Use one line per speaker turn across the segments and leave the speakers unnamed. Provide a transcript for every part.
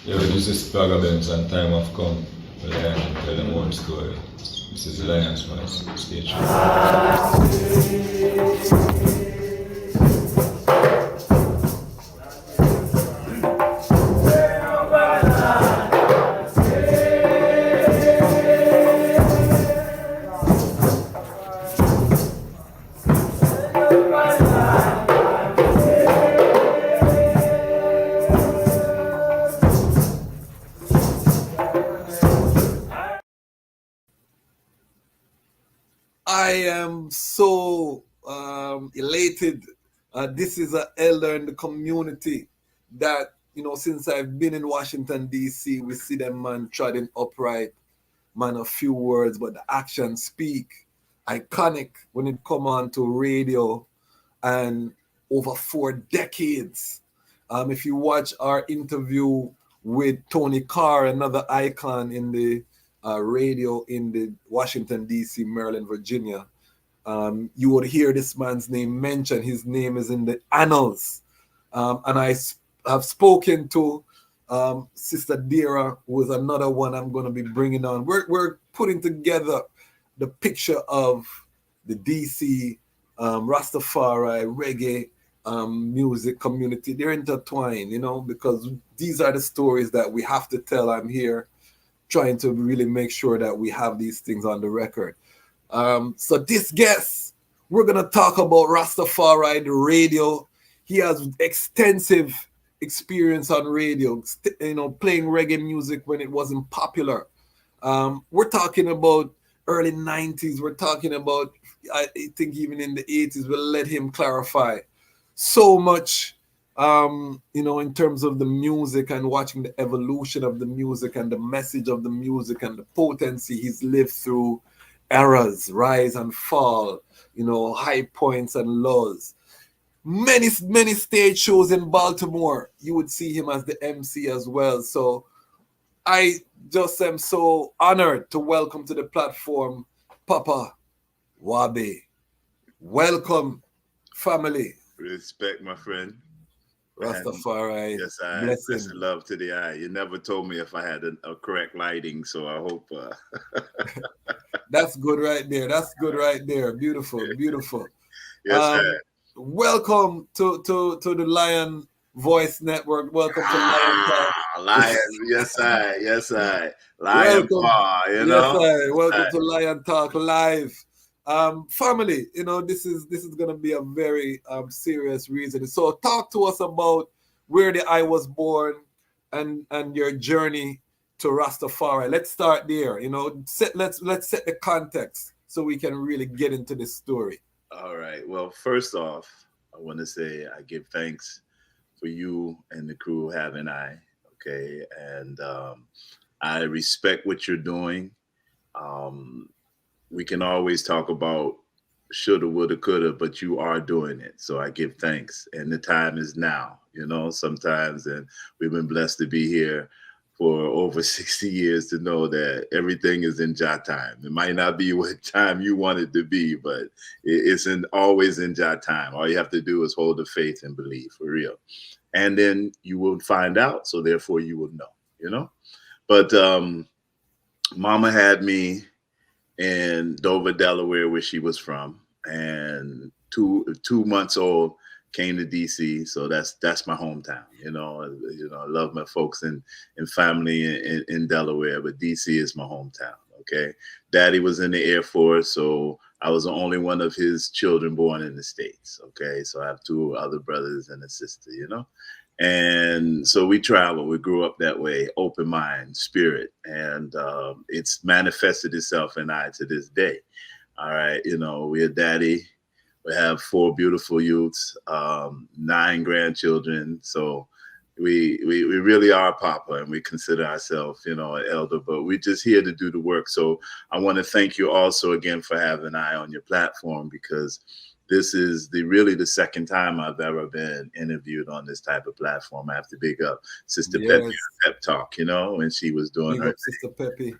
Yo, this is Papa WaBe and time have come. Lion and tell them one story. This is Lion's Voice. Stay tuned.
I am so elated. This is an elder in the community that, since I've been in Washington, D.C., we see them man treading upright, man, a few words, but the actions speak. Iconic when it come on to radio and over 4 decades. If you watch our interview with Tony Carr, another icon in the radio in the Washington, D.C., Maryland, Virginia, you would hear this man's name mentioned. His name is in the annals. And I have spoken to Sister Dira, who is another one I'm going to be bringing on. We're putting together the picture of the D.C. Ras Tafari reggae music community. They're intertwined, because these are the stories that we have to tell. I'm here trying to really make sure that we have these things on the record. So this guest, we're going to talk about Rastafari, the radio. He has extensive experience on radio, playing reggae music when it wasn't popular. We're talking about early 90s. We're talking about, I think even in the 80s, we'll let him clarify so much, in terms of the music and watching the evolution of the music and the message of the music and the potency he's lived through eras, rise and fall, high points and lows. Many stage shows in Baltimore, you would see him as the MC as well. So I just am so honored to welcome to the platform Papa WaBe. Welcome, family.
Respect, my friend.
Rastafari.
Yes, I blessing love to the eye. You never told me if I had a correct lighting, so I hope.
That's good right there. That's good right there. Beautiful, beautiful.
Yes, sir.
Welcome to the Lion Voice Network. Welcome to Lion Talk.
Lion, yes, I. Lion Paw,
Welcome to Lion Talk Live. Family, this is going to be a very serious reason. So talk to us about where the I was born and your journey to Rastafari. Let's start there. Let's set the context so we can really get into this story.
All right. Well, first off, I want to say I give thanks for you and the crew having okay, and I respect what you're doing. We can always talk about shoulda, woulda, coulda, but you are doing it. So I give thanks. And the time is now, sometimes. And we've been blessed to be here for over 60 years to know that everything is in Jah time. It might not be what time you want it to be, but it's always in Jah time. All you have to do is hold the faith and believe, for real. And then you will find out. So therefore you will know, But Mama had me in Dover, Delaware, where she was from, and two months old came to DC. So that's my hometown. I love my folks and family in Delaware, but DC is my hometown. Okay, Daddy was in the Air Force, so I was the only one of his children born in the States. Okay, so I have 2 other brothers and a sister. And so we traveled. We grew up that way, open mind, spirit, and it's manifested itself in I to this day. All right, we're Daddy. We have 4 beautiful youths, 9 grandchildren. So we really are Papa, and we consider ourselves, an elder. But we're just here to do the work. So I want to thank you also again for having I on your platform, because this is really the second time I've ever been interviewed on this type of platform. I have to big up Sister Peppy Pep Talk, when she was doing her
Sister Peppy.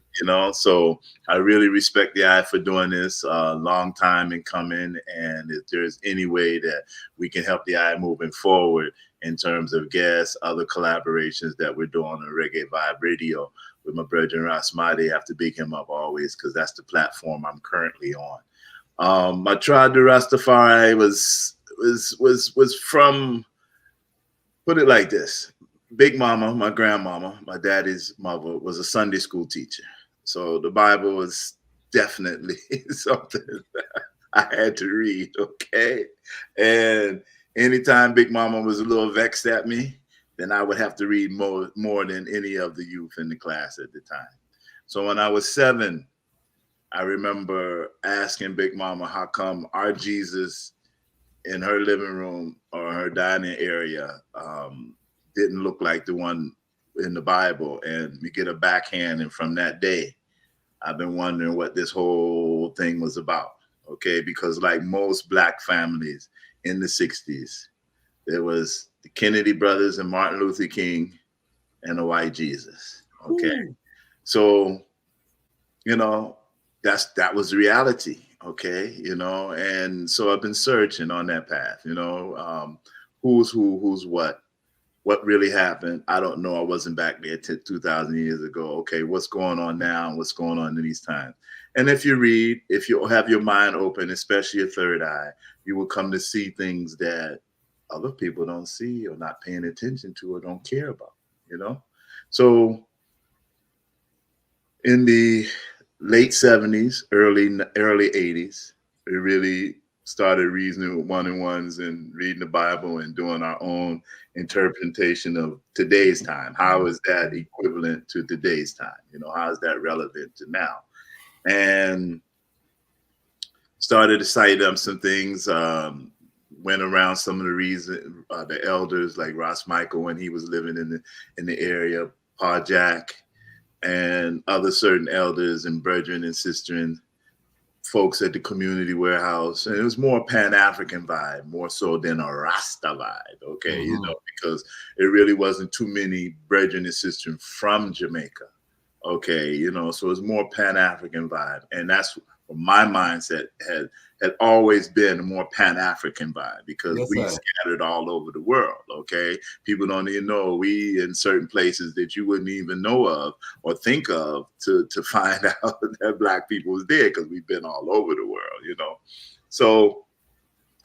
So I really respect the eye for doing this. Long time in coming, and if there's any way that we can help the eye moving forward, in terms of guests, other collaborations that we're doing on Reggae Vibe Radio with my brother Ras Tafari. I have to big him up always because that's the platform I'm currently on. My tribe to Ras Tafari was from, put it like this. Big Mama, my grandmama, my daddy's mother, was a Sunday school teacher. So the Bible was definitely something that I had to read, okay? And anytime Big Mama was a little vexed at me, then I would have to read more than any of the youth in the class at the time. So when I was 7, I remember asking Big Mama how come our Jesus in her living room or her dining area didn't look like the one in the Bible, and we get a backhand. And from that day, I've been wondering what this whole thing was about. Okay, because like most Black families in the 60s, there was the Kennedy brothers and Martin Luther King and a white Jesus. Okay, Ooh. So, you know, that was reality. Okay, you know, and so I've been searching on that path, you know, who's who, who's what really happened. I don't know. I wasn't back there 2,000 years ago. Okay, what's going on now? What's going on in these times? And if you read, if you have your mind open, especially your third eye, you will come to see things that other people don't see or not paying attention to or don't care about, you know? So in the late 70s, early 80s, we really started reasoning with one-on-ones and reading the Bible and doing our own interpretation of today's time. How is that equivalent to today's time? You know, how is that relevant to now? And started to cite some things, went around some of the reason, the elders like Ross Michael when he was living in the area, Pa Jack, and other certain elders and brethren and sisters, folks at the community warehouse. And it was more Pan-African vibe, more so than a Rasta vibe, okay? You know, because it really wasn't too many brethren and sisters from Jamaica, okay? You know, so it's more Pan-African vibe. And that's my mindset had always been a more Pan-African vibe, because we scattered all over the world, okay? People don't even know we in certain places that you wouldn't even know of or think of to find out that Black people was there, because we've been all over the world, you know? So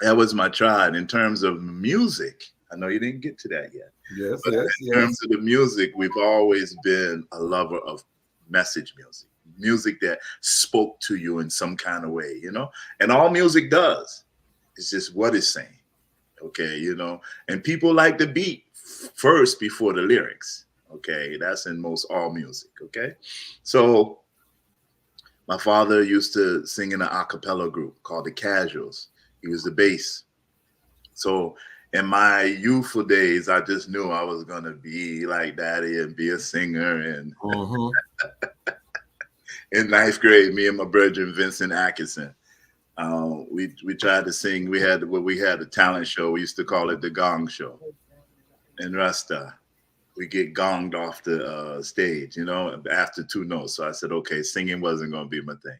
that was my tribe. In terms of music, I know you didn't get to that yet.
Yes,
but in terms of the music, we've always been a lover of message music that spoke to you in some kind of way, you know, and all music does is just what it's saying, okay, you know, and people like the beat first before the lyrics, okay, that's in most all music, okay. So my father used to sing in an a cappella group called the Casuals. He was the bass. So in my youthful days, I just knew I was gonna be like Daddy and be a singer. And in 9th grade, me and my brother Vincent Atkinson, we tried to sing. We had a talent show. We used to call it the Gong Show. In Rasta, we get gonged off the stage, you know, after 2 notes. So I said, okay, singing wasn't going to be my thing.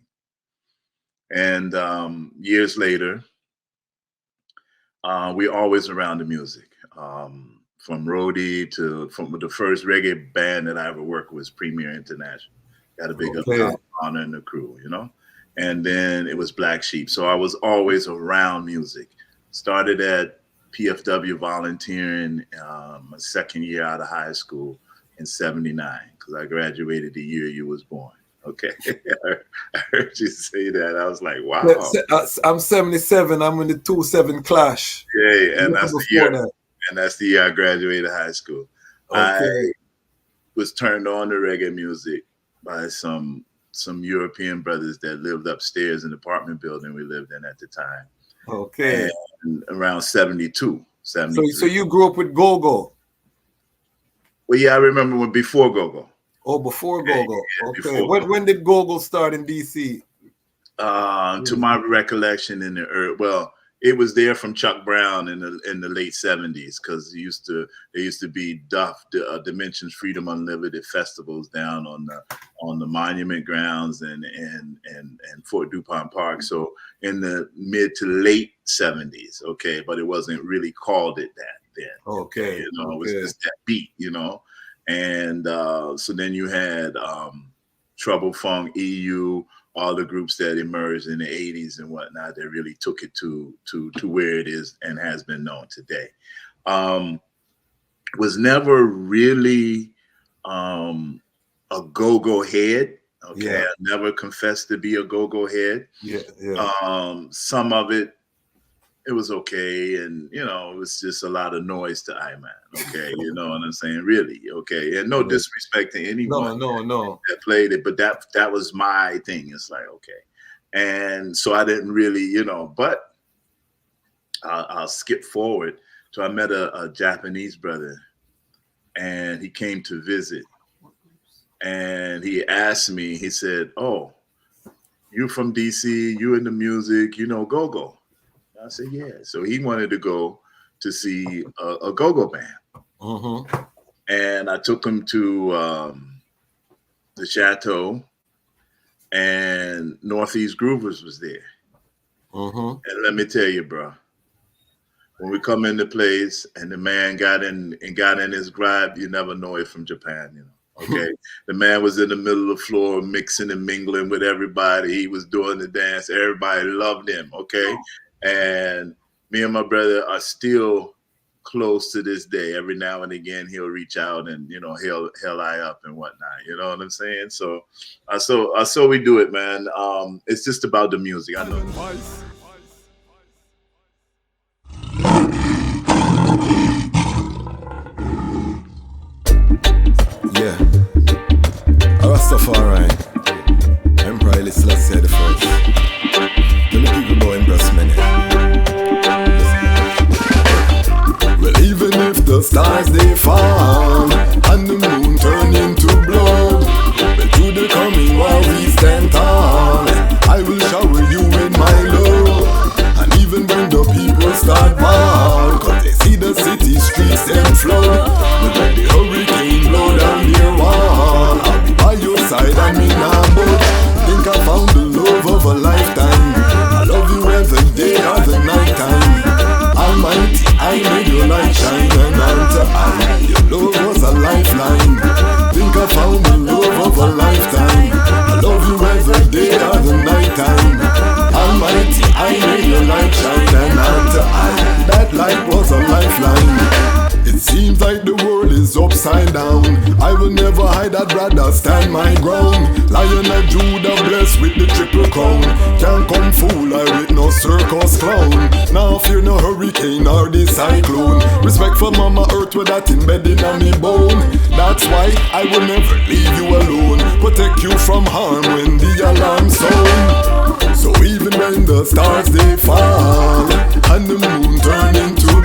And years later, we always around the music. From roadie from the first reggae band that I ever worked with was Premier International. Got a big honor in the crew, you know? And then it was Black Sheep. So I was always around music. Started at PFW volunteering my second year out of high school in 79, because I graduated the year you was born. Okay. I heard you say that. I was like, wow.
I'm 77. I'm in the 2-7 clash.
Yeah, and that's the year. And that's the year I graduated high school. Okay. I was turned on to reggae music by some European brothers that lived upstairs in the apartment building we lived in at the time.
Okay.
And around 72, 73.
So you grew up with Go-Go?
Well, yeah, I remember before Go-Go.
Oh, before Go-Go. Yeah, okay.
Before
when did Go-Go start in DC?
To my recollection, in the it was there from Chuck Brown in the late 70s, because there used to be Dimensions Freedom Unlimited festivals down on the Monument grounds and Fort DuPont Park. So in the mid to late 70s, okay, but it wasn't really called it that. then.
Okay.
You know, it was just that beat, you know. And so then you had Trouble Funk, EU, all the groups that emerged in the 80s and whatnot that really took it to where it is and has been known today. Was never really a go-go head. Okay,
Yeah.
I never confessed to be a go-go head.
Yeah.
Some of it was okay, and you know, it was just a lot of noise to I-Man. Okay, you know what I'm saying? Really, okay, and no disrespect to anyone that played it, but that was my thing. It's like, okay, and so I didn't really, you know, but I'll skip forward. So I met a Japanese brother, and he came to visit. And he asked me, he said, "Oh, you from DC, you in the music, you know go-go." I said, "Yeah." So he wanted to go to see a go-go band. And I took him to the Chateau, and Northeast Groovers was there. And let me tell you, bro, when we come into place and the man got in his grab, you never know it from Japan, you know. Okay, the man was in the middle of the floor mixing and mingling with everybody. He was doing the dance. Everybody loved him. Okay, and me and my brother are still close to this day. Every now and again, he'll reach out and you know he'll eye up and whatnot. You know what I'm saying? So, so we do it, man. It's just about the music. I know.
Yeah, Ras Tafari, Emperor Haile Selassie the first. Tell the people about embarrassment. Well, even if the stars they fall and the moon turn into blood, but to the coming while we stand tall, I will shower you with my love. And even when the people start ball, cause they see the city streets them flood, but when the hurricane blow down their wall, I'll be by your side, I mean I'm both. Think I found the love of a lifetime. I love you every day or the night time. Almighty, I made your light shine, and unto I, your love was a lifeline. Think I found the love of a lifetime. I love you every day or the night time. Almighty, I made your light shine, and unto I, that light was a lifeline. It seems like the world is upside down. I will never hide, I'd rather stand my ground. Lion of Judah blessed with the triple crown. Can't come fool I with no circus clown. Now fear no hurricane or the cyclone. Respect for Mama Earth with that embedded on me bone. That's why I will never leave you alone. Protect you from harm when the alarm sound. So even when the stars they fall and the moon turn into